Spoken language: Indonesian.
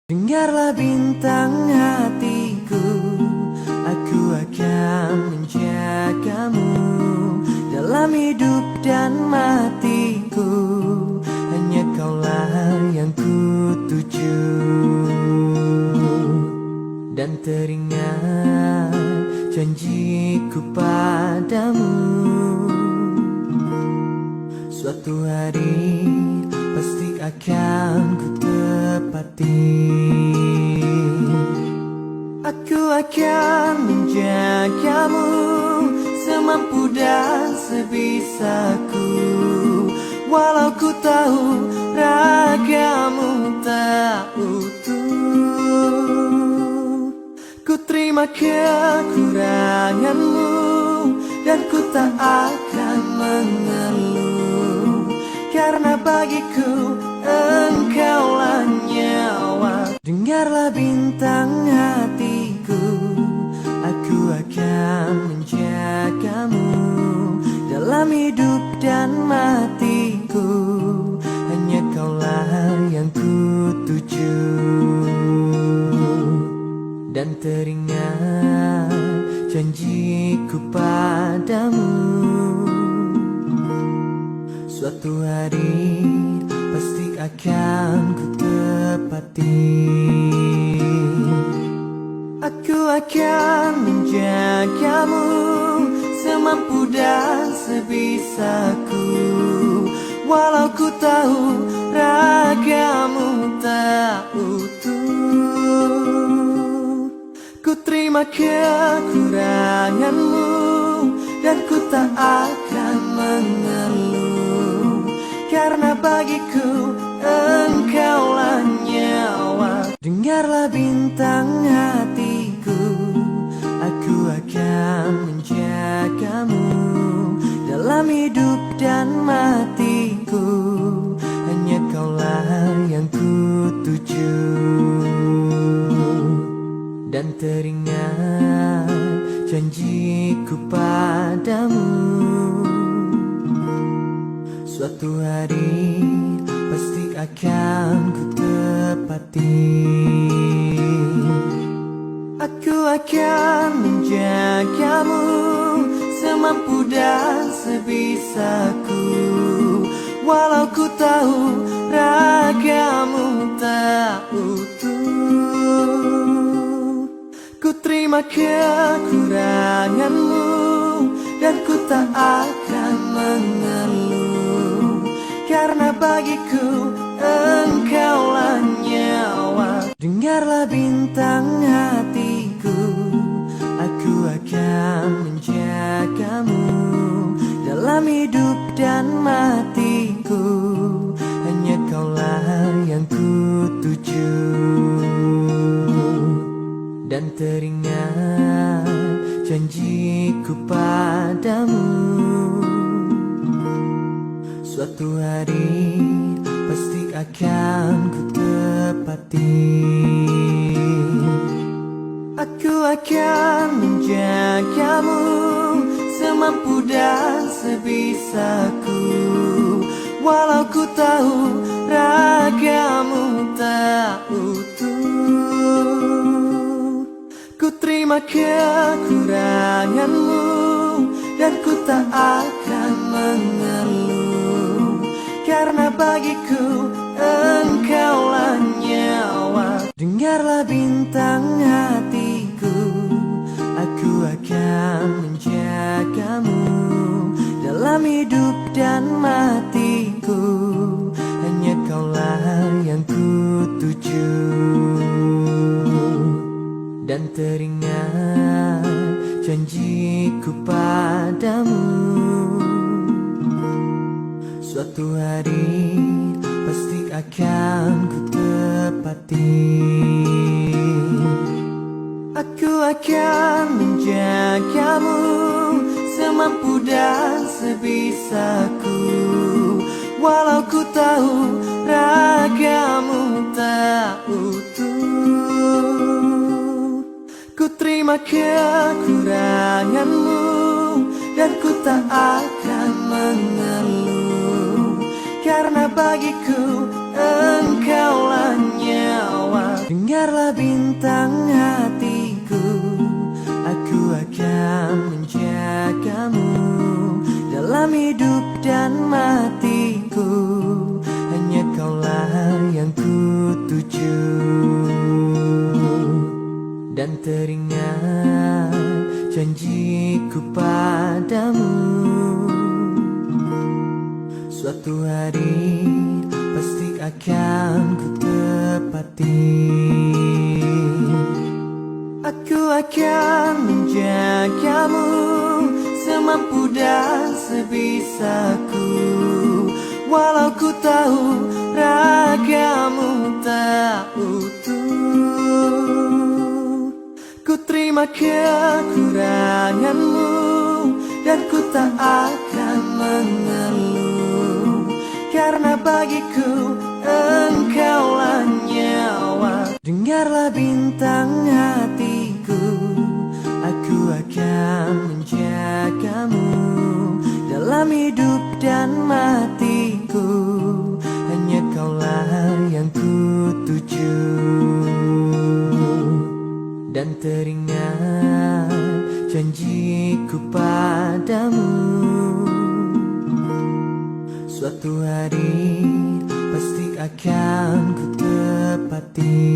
Dengarlah bintang hatiku, aku akan menjagamu dalam hidup dan matiku. Hanya kaulah yang kutuju. Dan teringat janjiku padamu, suatu hari pasti akan ku tepati. Aku akan menjagamu semampu dan sebisaku, walau ku tahu ragamu tak utuh. Ku terima kekuranganmu dan ku tak akan mengeluh, karena bagiku engkaulah nyawa. Dengarlah bintang hatiku, aku akan menjagamu dalam hidup dan matiku. Hanya kaulah yang kutuju. Dan teringat janjiku padamu, suatu hari pasti akan ku tepati. Aku akan menjagamu semampu dan sebisaku, walau ku tahu ragamu tak utuh. Ku terima kekuranganmu dan ku tak akan mengeluh, karena bagiku engkaulah nyawa. Dengarlah bintang hatiku, aku akan menjagamu dalam hidup dan matiku. Hanya kaulah yang kutuju. Dan teringat janjiku padamu, suatu hari pasti akan ku tepati. Aku akan menjagamu semampu dan sebisaku, walau ku tahu ragamu tak utuh. Ku terima kekuranganmu dan ku tak akan mengeluh, karena bagiku engkaulah nyawa. Dengarlah bintang hatiku, aku akan menjagamu dalam hidup dan matiku. Hanya kaulah yang kutuju. Dan teringat janjiku padamu, suatu hari pasti akan ku tepati. Aku akan menjagamu semampu dan sebisaku, walau ku tahu ragamu tak utuh. Ku terima kekuranganmu dan ku tak akan mengeluh, karena bagiku engkaulah nyawa. Dengarlah bintang hatiku, aku akan menjagamu dalam hidup dan matiku. Hanya kaulah yang kutuju. Dan teringat janjiku padamu, suatu hari pasti akan ku tepati. Aku akan menjagamu semampu dan sebisaku, walau ku tahu ragamu tak utuh. Ku terima kekuranganmu dan ku tak akan mengeluh, karena bagiku engkaulah nyawa. Dengarlah bintang hatiku, aku akan menjagamu dalam hidup dan matiku. Hanya kaulah yang ku tuju. Dan teringat janjiku padamu, suatu hari pasti akan ku tepati. Aku akan menjagamu semampu dan sebisaku, walau ku tahu ragamu tak utuh. Ku terima kekuranganmu dan ku tak akan mengeluh, karena bagiku engkaulah nyawa. Dengarlah bintang hatiku, aku akan menjagamu dalam hidup dan matiku. Hanya kaulah yang ku tuju. Dan teringat janjiku padamu, suatu hari pasti akan ku tepati.